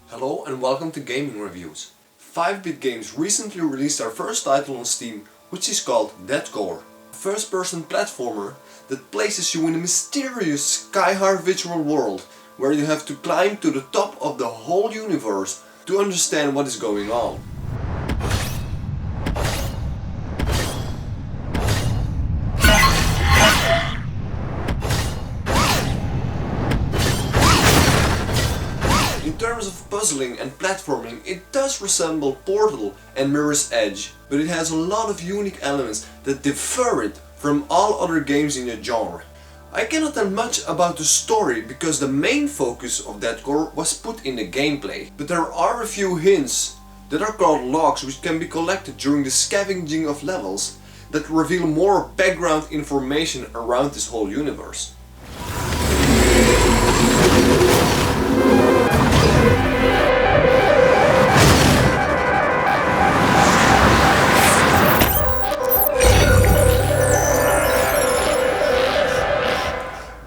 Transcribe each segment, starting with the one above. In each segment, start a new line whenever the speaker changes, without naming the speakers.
Hello and welcome to Gaming Reviews. 5-Bit Games recently released our first title on Steam, which is called DeadCore, a first-person platformer that places you in a mysterious sky-high virtual world where you have to climb to the top of the whole universe to understand what is going on. In terms of puzzling and platforming, it does resemble Portal and Mirror's Edge, but it has a lot of unique elements that differ it from all other games in the genre. I cannot tell much about the story because the main focus of DeadCore was put in the gameplay, but there are a few hints that are called logs which can be collected during the scavenging of levels that reveal more background information around this whole universe.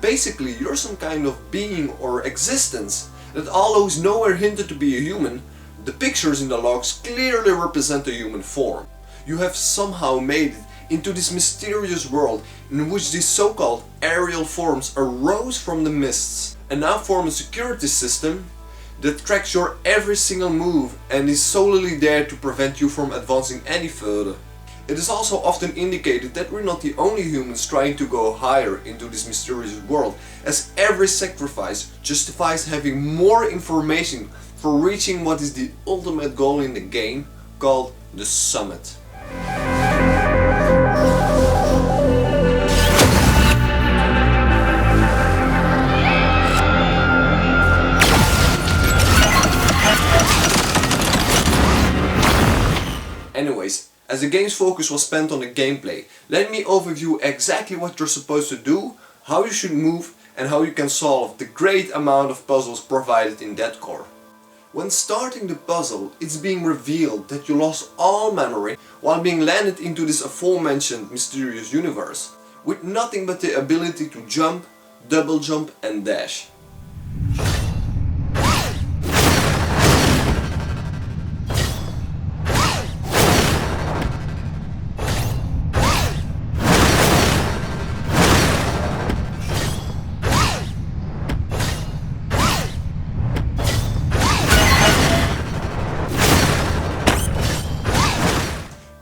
Basically, you're some kind of being or existence that although is nowhere hinted to be a human, the pictures in the logs clearly represent a human form. You have somehow made it into this mysterious world in which these so-called aerial forms arose from the mists and now form a security system that tracks your every single move and is solely there to prevent you from advancing any further. It is also often indicated that we're not the only humans trying to go higher into this mysterious world, as every sacrifice justifies having more information for reaching what is the ultimate goal in the game, called the summit. Anyways, as the game's focus was spent on the gameplay, let me overview exactly what you're supposed to do, how you should move, and how you can solve the great amount of puzzles provided in DeadCore. When starting the puzzle, it's being revealed that you lost all memory while being landed into this aforementioned mysterious universe, with nothing but the ability to jump, double jump and dash.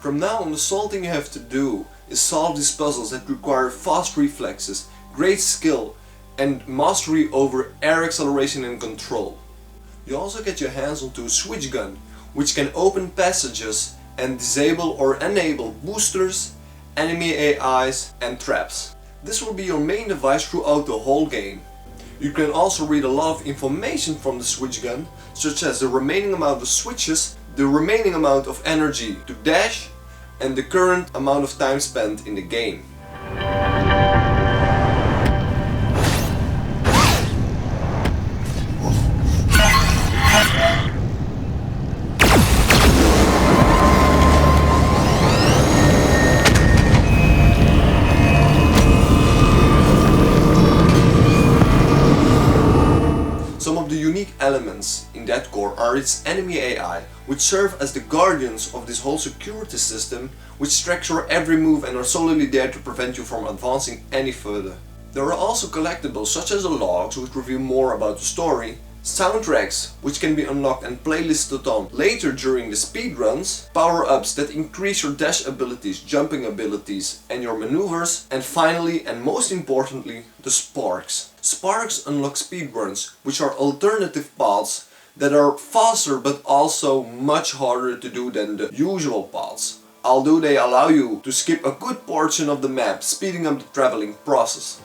From now on, the sole thing you have to do is solve these puzzles that require fast reflexes, great skill and mastery over air acceleration and control. You also get your hands onto a switch gun, which can open passages and disable or enable boosters, enemy AIs and traps. This will be your main device throughout the whole game. You can also read a lot of information from the switch gun, such as the remaining amount of switches, the remaining amount of energy to dash, and the current amount of time spent in the game. Some of the unique elements in DeadCore are its enemy AI, which serve as the guardians of this whole security system, which tracks your every move and are solely there to prevent you from advancing any further. There are also collectibles such as the logs, which reveal more about the story, soundtracks, which can be unlocked and playlisted on later during the speedruns, power-ups that increase your dash abilities, jumping abilities and your maneuvers, and finally and most importantly, the sparks. Sparks unlock speedruns, which are alternative paths that are faster but also much harder to do than the usual paths, although they allow you to skip a good portion of the map, speeding up the traveling process.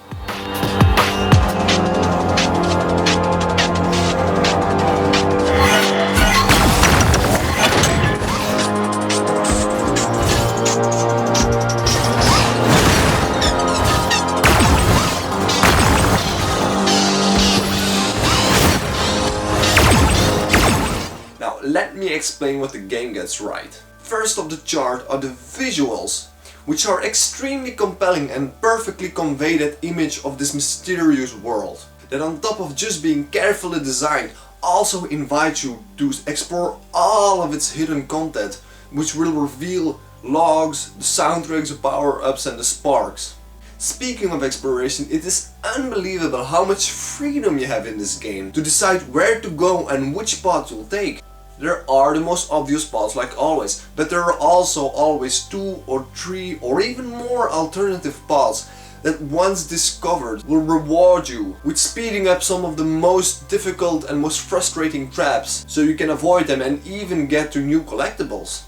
Let me explain what the game gets right. First off the chart are the visuals, which are extremely compelling and perfectly convey that image of this mysterious world. That on top of just being carefully designed, also invite you to explore all of its hidden content, which will reveal logs, the soundtracks, the power-ups and the sparks. Speaking of exploration, it is unbelievable how much freedom you have in this game to decide where to go and which path you'll take. There are the most obvious paths like always, but there are also always 2 or 3 or even more alternative paths that once discovered will reward you with speeding up some of the most difficult and most frustrating traps so you can avoid them and even get to new collectibles.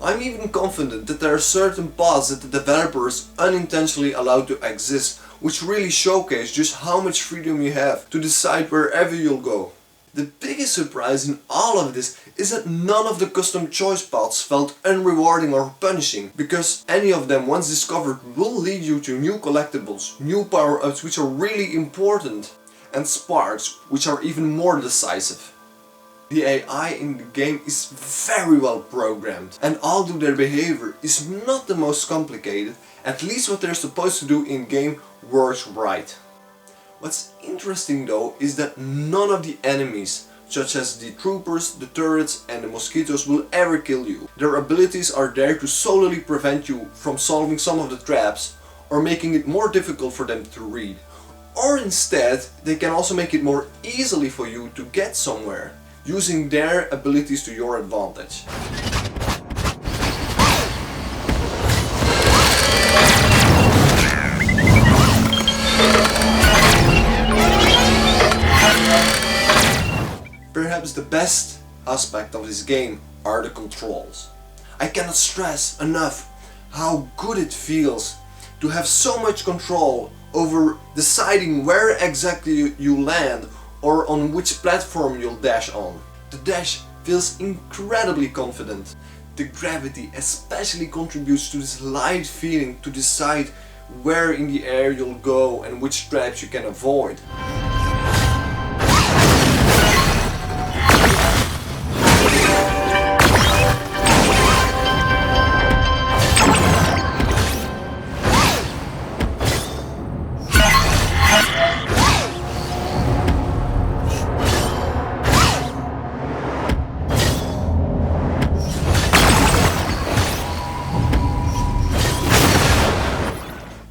I'm even confident that there are certain paths that the developers unintentionally allowed to exist, which really showcase just how much freedom you have to decide wherever you'll go. The biggest surprise in all of this is that none of the custom choice paths felt unrewarding or punishing, because any of them once discovered will lead you to new collectibles, new power-ups which are really important, and sparks which are even more decisive. The AI in the game is very well programmed, and although their behavior is not the most complicated, at least what they're supposed to do in game works right. What's interesting though is that none of the enemies, such as the troopers, the turrets and the mosquitoes, will ever kill you. Their abilities are there to solely prevent you from solving some of the traps or making it more difficult for them to read. Or instead, they can also make it more easily for you to get somewhere, using their abilities to your advantage. Perhaps the best aspect of this game are the controls. I cannot stress enough how good it feels to have so much control over deciding where exactly you land or on which platform you'll dash on. The dash feels incredibly confident. The gravity especially contributes to this light feeling to decide where in the air you'll go and which traps you can avoid.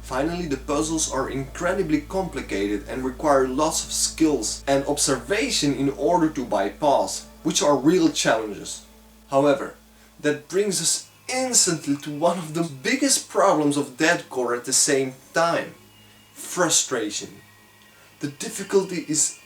Finally, the puzzles are incredibly complicated and require lots of skills and observation in order to bypass, which are real challenges. However, that brings us instantly to one of the biggest problems of DeadCore at the same time: frustration. The difficulty is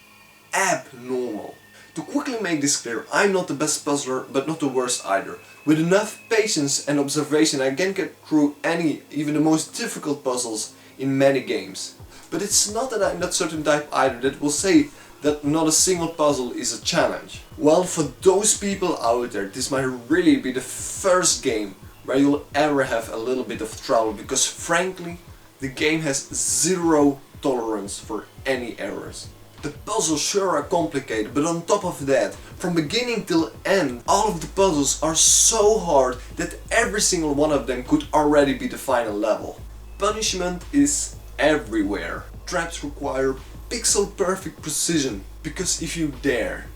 abnormal. To quickly make this clear, I'm not the best puzzler, but not the worst either. With enough patience and observation I can get through any, even the most difficult puzzles in many games. But it's not that I'm that certain type either that will say that not a single puzzle is a challenge. Well, for those people out there, this might really be the first game where you'll ever have a little bit of trouble, because frankly, the game has zero tolerance for any errors. The puzzles sure are complicated, but on top of that, from beginning till end, all of the puzzles are so hard that every single one of them could already be the final level. Punishment is everywhere. Traps require pixel perfect precision, because if you dare,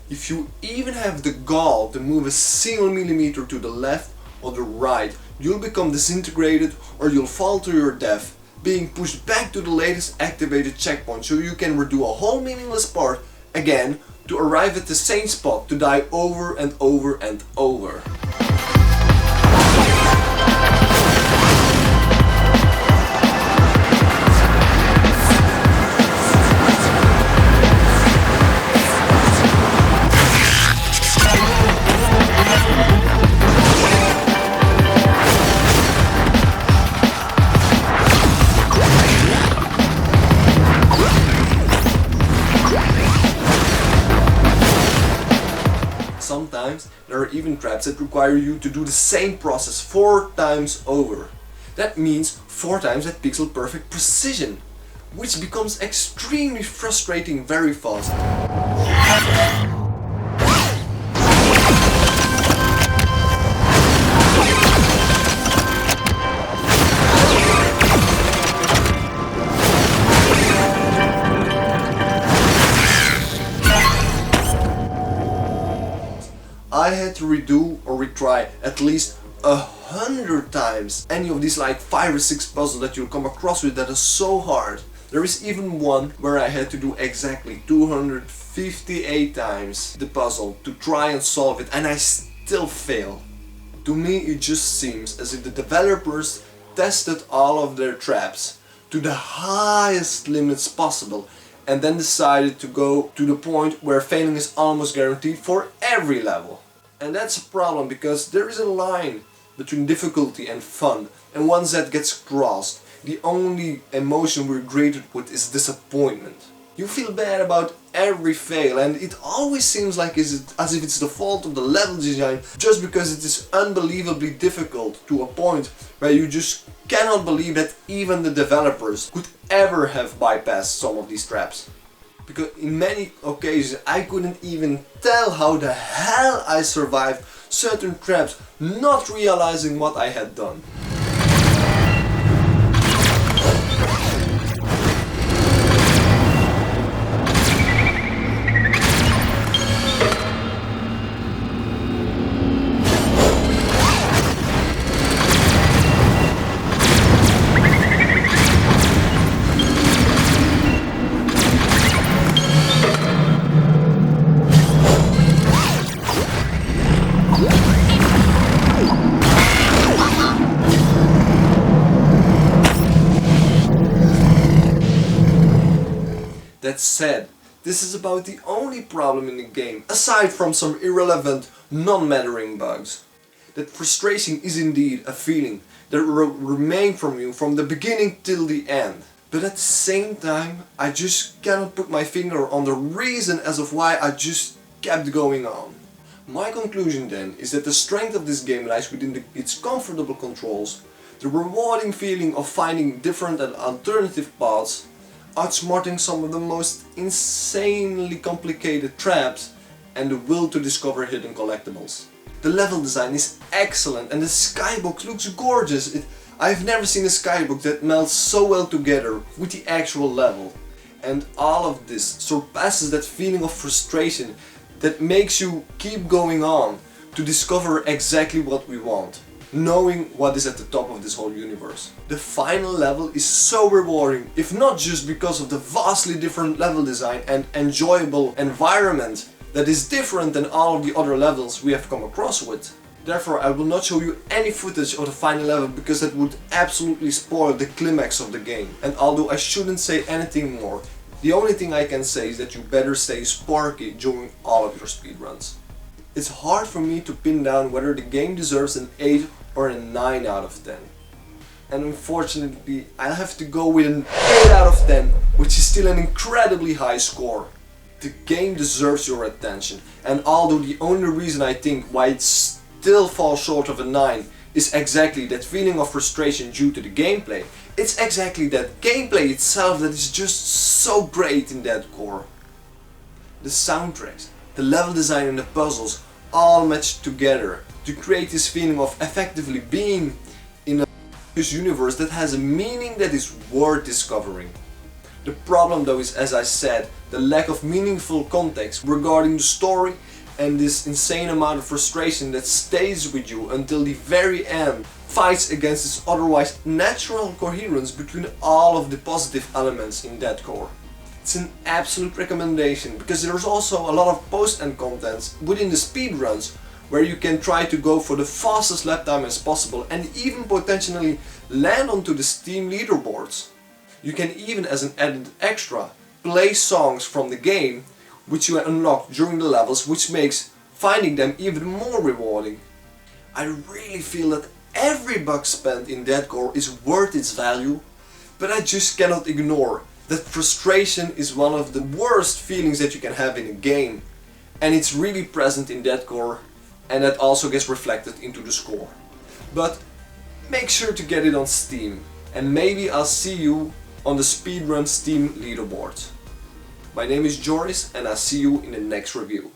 if you even have the gall to move a single millimeter to the left or the right, you'll become disintegrated or you'll fall to your death, being pushed back to the latest activated checkpoint so you can redo a whole meaningless part again to arrive at the same spot to die over and over and over. even traps that require you to do the same process 4 times over. That means 4 times that pixel perfect precision, which becomes extremely frustrating very fast. I had to redo or retry at least 100 times any of these like 5 or 6 puzzles that you'll come across with that are so hard. There is even one where I had to do exactly 258 times the puzzle to try and solve it, and I still fail. To me it just seems as if the developers tested all of their traps to the highest limits possible and then decided to go to the point where failing is almost guaranteed for every level. And that's a problem, because there is a line between difficulty and fun, and once that gets crossed, the only emotion we're greeted with is disappointment. You feel bad about every fail, and it always seems like as if it's the fault of the level design just because it is unbelievably difficult to a point where you just cannot believe that even the developers could ever have bypassed some of these traps. Because in many occasions I couldn't even tell how the hell I survived certain traps, not realizing what I had done. That said, this is about the only problem in the game, aside from some irrelevant, non-mattering bugs. That frustration is indeed a feeling that will remain from you from the beginning till the end. But at the same time, I just cannot put my finger on the reason as of why I just kept going on. My conclusion then is that the strength of this game lies within its comfortable controls, the rewarding feeling of finding different and alternative paths, outsmarting some of the most insanely complicated traps, and the will to discover hidden collectibles. The level design is excellent and the skybox looks gorgeous. I've never seen a skybox that melts so well together with the actual level. And all of this surpasses that feeling of frustration that makes you keep going on to discover exactly what we want, knowing what is at the top of this whole universe. The final level is so rewarding, if not just because of the vastly different level design and enjoyable environment that is different than all of the other levels we have come across with. Therefore, I will not show you any footage of the final level because that would absolutely spoil the climax of the game. And although I shouldn't say anything more, the only thing I can say is that you better stay sparky during all of your speedruns. It's hard for me to pin down whether the game deserves an 8 or a 9 out of 10. And unfortunately, I'll have to go with an 8 out of 10, which is still an incredibly high score. The game deserves your attention, and although the only reason I think why it still falls short of a 9 is exactly that feeling of frustration due to the gameplay, it's exactly that gameplay itself that is just so great in DeadCore. The soundtracks, the level design and the puzzles all match together to create this feeling of effectively being in a universe that has a meaning that is worth discovering. The problem though is, as I said, the lack of meaningful context regarding the story and this insane amount of frustration that stays with you until the very end fights against this otherwise natural coherence between all of the positive elements in DeadCore. It's an absolute recommendation because there's also a lot of post-end contents within the speedruns where you can try to go for the fastest lap time as possible and even potentially land onto the Steam leaderboards. You can even, as an added extra, play songs from the game which you unlock during the levels, which makes finding them even more rewarding. I really feel that every buck spent in DeadCore is worth its value, but I just cannot ignore that frustration is one of the worst feelings that you can have in a game, and it's really present in DeadCore and that also gets reflected into the score. But make sure to get it on Steam, and maybe I'll see you on the speedrun Steam leaderboard. My name is Joris, and I'll see you in the next review.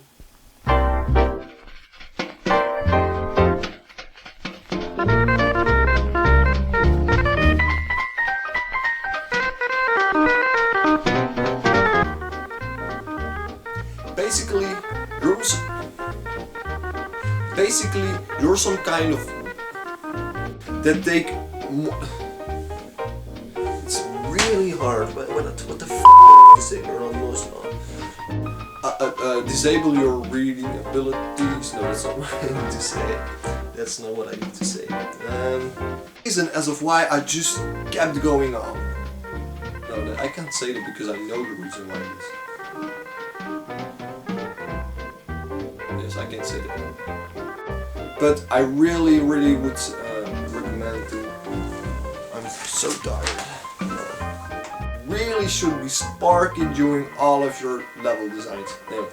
Basically, you're some kind of that take. It's really hard. What the f to say? You're almost disable your reading abilities. No, that's not what I need to say. That's not what I need to say. Reason as of why I just kept going on. No, I can't say that because I know the reason why this. Yes, I can say that. But I really would recommend to. I'm so tired. Really should be sparking during all of your level designs. Anyway.